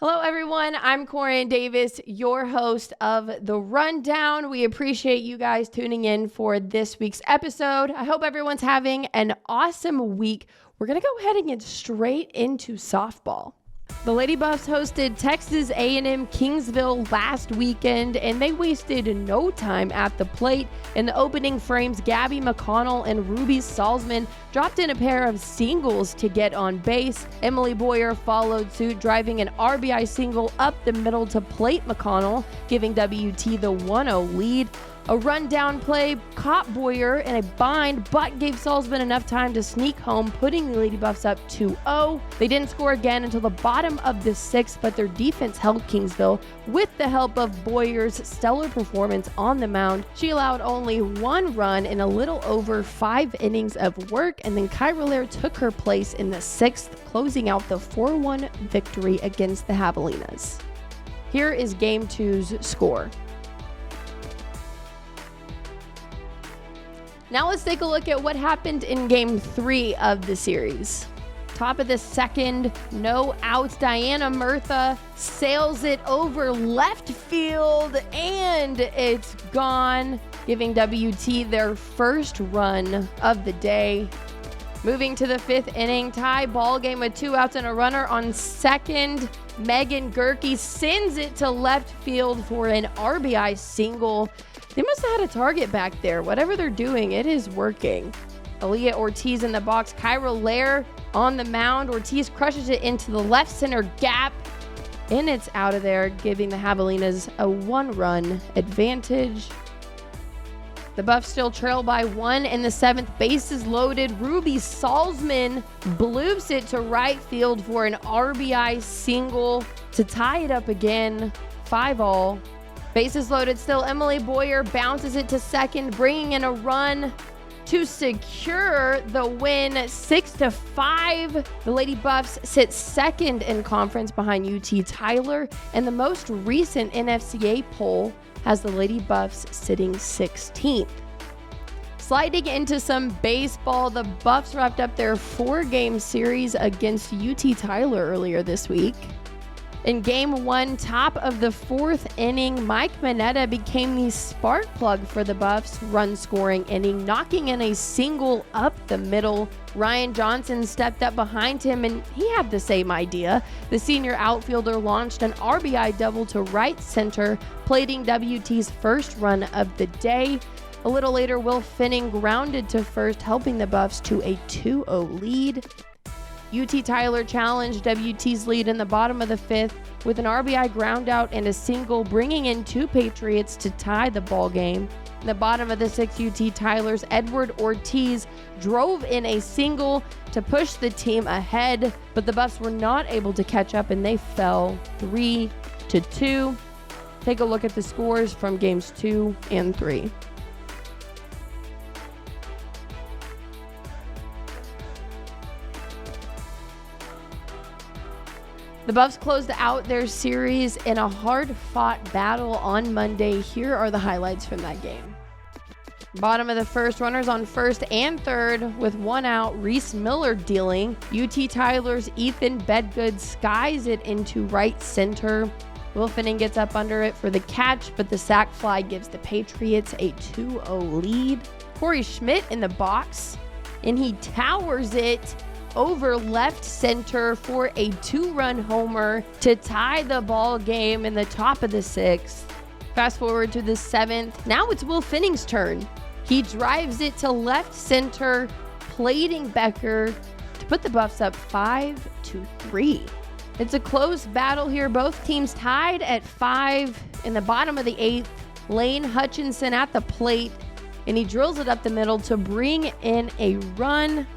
Hello, everyone. I'm Corin Davis, your host of The Rundown. We appreciate you guys tuning in for this week's episode. I hope everyone's having an awesome week. We're going to go ahead and get straight into softball. The Lady Buffs hosted Texas A&M Kingsville last weekend, and they wasted no time at the plate. In the opening frames, Gabby McConnell and Ruby Salzman dropped in a pair of singles to get on base. Emily Boyer followed suit, driving an RBI single up the middle to plate McConnell, giving WT the 1-0 lead. A rundown play caught Boyer in a bind, but gave Salzman enough time to sneak home, putting the Lady Buffs up 2-0. They didn't score again until the bottom of the sixth, but their defense held Kingsville with the help of Boyer's stellar performance on the mound. She allowed only one run in a little over 5 innings of work, and then Kyra Lair took her place in the sixth, closing out the 4-1 victory against the Javelinas. Here is Game 2's score. Now let's take a look at what happened in Game 3 of the series. Top of the second, no outs. Diana Murtha sails it over left field, and it's gone, giving WT their first run of the day. Moving to the fifth inning, tie ball game with 2 outs and a runner on second. Megan Gerke sends it to left field for an RBI single. They must have had a target back there. Whatever they're doing, it is working. Aaliyah Ortiz in the box. Kyra Lair on the mound. Ortiz crushes it into the left center gap, and it's out of there, giving the Javelinas a 1-run advantage. The Buffs still trail by 1 in the seventh. Bases loaded. Ruby Salzman bloofs it to right field for an RBI single to tie it up again, 5-all. Bases loaded still. Emily Boyer bounces it to second, bringing in a run to secure the win, 6-5. The Lady Buffs sit second in conference behind UT Tyler, and the most recent NFCA poll has the Lady Buffs sitting 16th. Sliding into some baseball, the Buffs wrapped up their 4-game series against UT Tyler earlier this week. In Game 1, top of the 4th inning, Mike Mineta became the spark plug for the Buffs' run-scoring inning, knocking in a single up the middle. Ryan Johnson stepped up behind him, and he had the same idea. The senior outfielder launched an RBI double to right center, plating WT's first run of the day. A little later, Will Finning grounded to first, helping the Buffs to a 2-0 lead. UT Tyler challenged WT's lead in the bottom of the 5th with an RBI ground out and a single, bringing in 2 Patriots to tie the ball game. In the bottom of the 6th, UT Tyler's Edward Ortiz drove in a single to push the team ahead, but the Buffs were not able to catch up, and they fell 3-2. Take a look at the scores from games 2 and 3. The Buffs closed out their series in a hard-fought battle on Monday. Here are the highlights from that game. Bottom of the first, runners on first and third with 1 out. Reese Miller dealing. UT Tyler's Ethan Bedgood skies it into right center. Will Finning gets up under it for the catch, but the sac fly gives the Patriots a 2-0 lead. Corey Schmidt in the box, and he towers it over left center for a 2-run homer to tie the ball game in the top of the 6th. Fast forward to the 7th. Now it's Will Finning's turn. He drives it to left center, plating Becker to put the Buffs up 5-3. It's a close battle here. Both teams tied at 5 in the bottom of the 8th. Lane Hutchinson at the plate, and he drills it up the middle to bring in a run.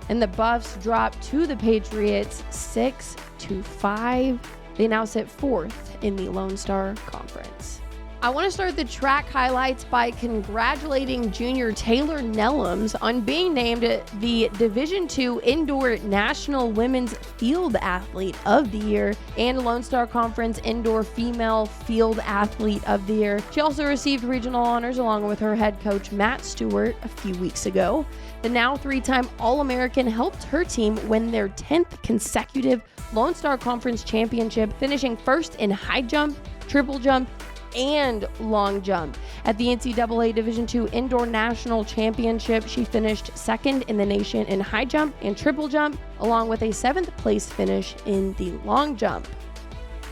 And the Buffs drop to the Patriots 6-5. They now sit 4th in the Lone Star Conference. I want to start the track highlights by congratulating junior Taylor Nelloms on being named the Division II Indoor National Women's Field Athlete of the Year and Lone Star Conference Indoor Female Field Athlete of the Year. She also received regional honors along with her head coach Matt Stewart a few weeks ago. The now 3-time All-American helped her team win their 10th consecutive Lone Star Conference Championship, finishing first in high jump, triple jump, and long jump. At the NCAA Division II Indoor National Championship, she finished second in the nation in high jump and triple jump, along with a 7th place finish in the long jump.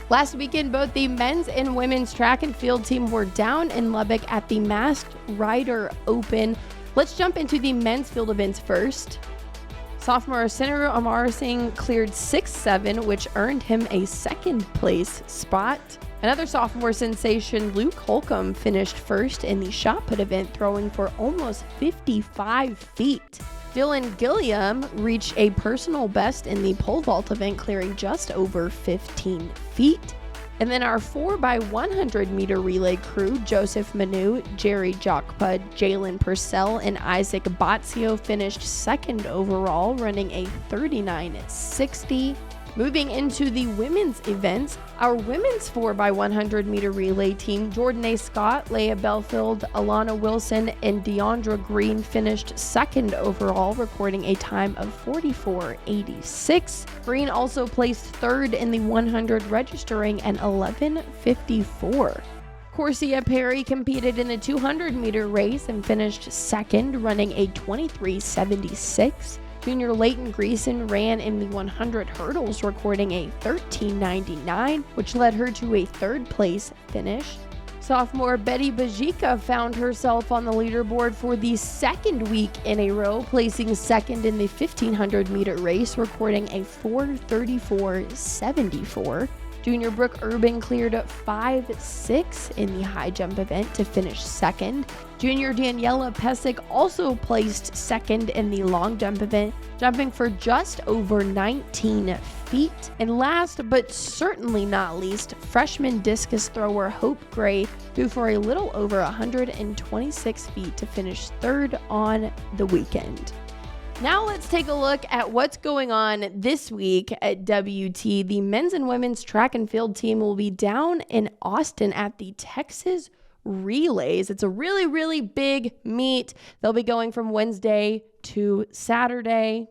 Last weekend, both the men's and women's track and field team were down in Lubbock at the Masked Rider Open. Let's jump into the men's field events first. Sophomore Senator Amar Singh cleared 6'7", which earned him a 2nd place spot. Another sophomore sensation, Luke Holcomb, finished first in the shot put event, throwing for almost 55 feet. Dylan Gilliam reached a personal best in the pole vault event, clearing just over 15 feet. And then our 4x100 meter relay crew, Joseph Manu, Jerry Jockpud, Jalen Purcell, and Isaac Botzio, finished 2nd overall, running a 39.60. Moving into the women's events, our women's 4x100 meter relay team, Jordan A. Scott, Leia Belfield, Alana Wilson, and Deandra Green finished 2nd overall, recording a time of 44.86. Green also placed 3rd in the 100, registering an 11.54. Corsia Perry competed in the 200 meter race and finished 2nd, running a 23.76. Junior Leighton Greason ran in the 100 hurdles, recording a 13.99, which led her to a 3rd place finish. Sophomore Betty Bajika found herself on the leaderboard for the 2nd week in a row, placing 2nd in the 1500 meter race, recording a 4:34.74. Junior Brooke Urban cleared 5'6" in the high jump event to finish 2nd. Junior Daniela Pesic also placed 2nd in the long jump event, jumping for just over 19 feet. And last but certainly not least, freshman discus thrower Hope Gray threw for a little over 126 feet to finish 3rd on the weekend. Now let's take a look at what's going on this week at WT. The men's and women's track and field team will be down in Austin at the Texas Relays. It's a really, really big meet. They'll be going from Wednesday to Saturday.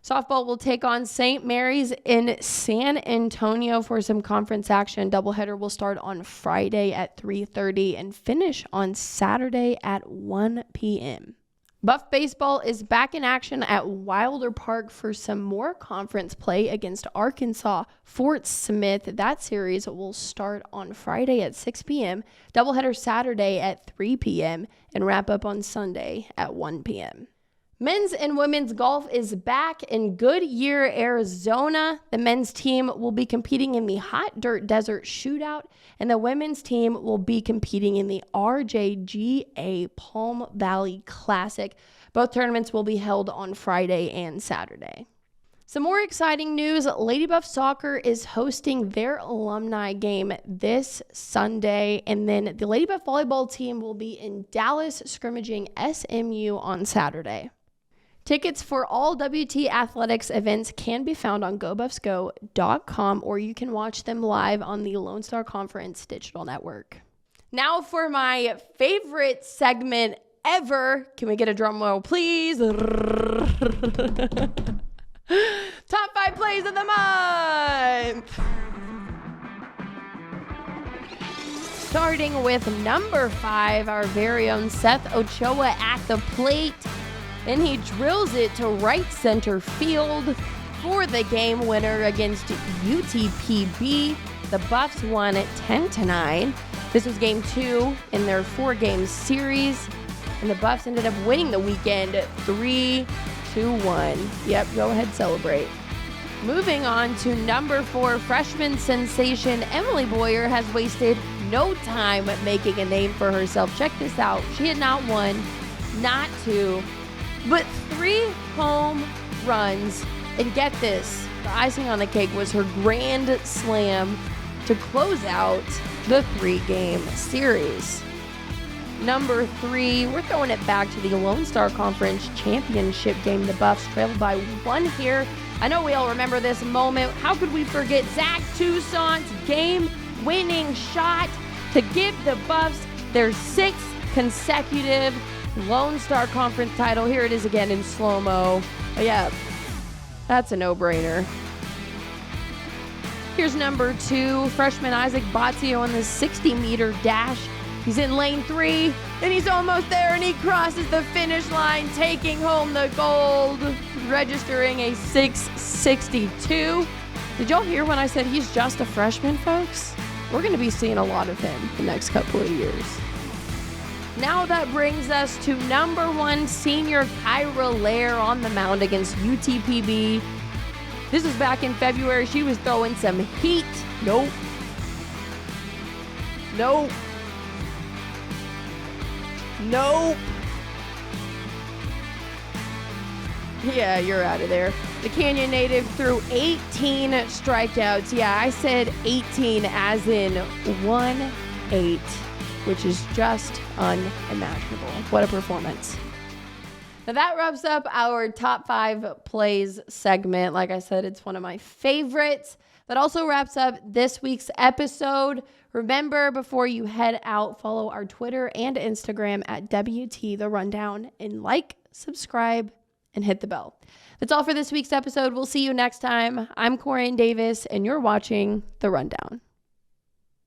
Softball will take on St. Mary's in San Antonio for some conference action. Doubleheader will start on Friday at 3:30 and finish on Saturday at 1 p.m. Buff Baseball is back in action at Wilder Park for some more conference play against Arkansas Fort Smith. That series will start on Friday at 6 p.m., doubleheader Saturday at 3 p.m., and wrap up on Sunday at 1 p.m. Men's and women's golf is back in Goodyear, Arizona. The men's team will be competing in the Hot Dirt Desert Shootout, and the women's team will be competing in the RJGA Palm Valley Classic. Both tournaments will be held on Friday and Saturday. Some more exciting news, Lady Buff Soccer is hosting their alumni game this Sunday, and then the Lady Buff Volleyball team will be in Dallas scrimmaging SMU on Saturday. Tickets for all WT Athletics events can be found on GoBuffsGo.com, or you can watch them live on the Lone Star Conference Digital Network. Now for my favorite segment ever. Can we get a drum roll, please? Top 5 plays of the month. Starting with number 5, our very own Seth Ochoa at the plate. And he drills it to right center field for the game winner against UTPB. The Buffs won at 10-9. This was game 2 in their 4-game series. And the Buffs ended up winning the weekend 3-1. Yep, go ahead, celebrate. Moving on to number 4, freshman sensation Emily Boyer has wasted no time making a name for herself. Check this out. She had not 1, not 2, but 3 home runs. And get this, the icing on the cake was her grand slam to close out the 3-game series. Number 3, we're throwing it back to the Lone Star Conference Championship game. The Buffs trailed by 1 here. I know we all remember this moment. How could we forget Zach Toussaint's game-winning shot to give the Buffs their 6th consecutive Lone Star Conference title? Here it is again in slow-mo. Yeah, that's a no-brainer. Here's number 2, freshman Isaac Bozzio on the 60-meter dash. He's in lane 3, and he's almost there, and he crosses the finish line, taking home the gold, registering a 6:62. Did y'all hear when I said he's just a freshman, folks? We're going to be seeing a lot of him the next couple of years. Now that brings us to number 1 senior Kyra Lair on the mound against UTPB. This was back in February. She was throwing some heat. Nope. Yeah, you're out of there. The Canyon native threw 18 strikeouts. Yeah, I said 18 as in 1-8, which is just unimaginable. What a performance. Now that wraps up our top 5 plays segment. Like I said, it's one of my favorites. That also wraps up this week's episode. Remember, before you head out, follow our Twitter and Instagram at WT The Rundown, and like, subscribe, and hit the bell. That's all for this week's episode. We'll see you next time. I'm Corian Davis, and you're watching The Rundown.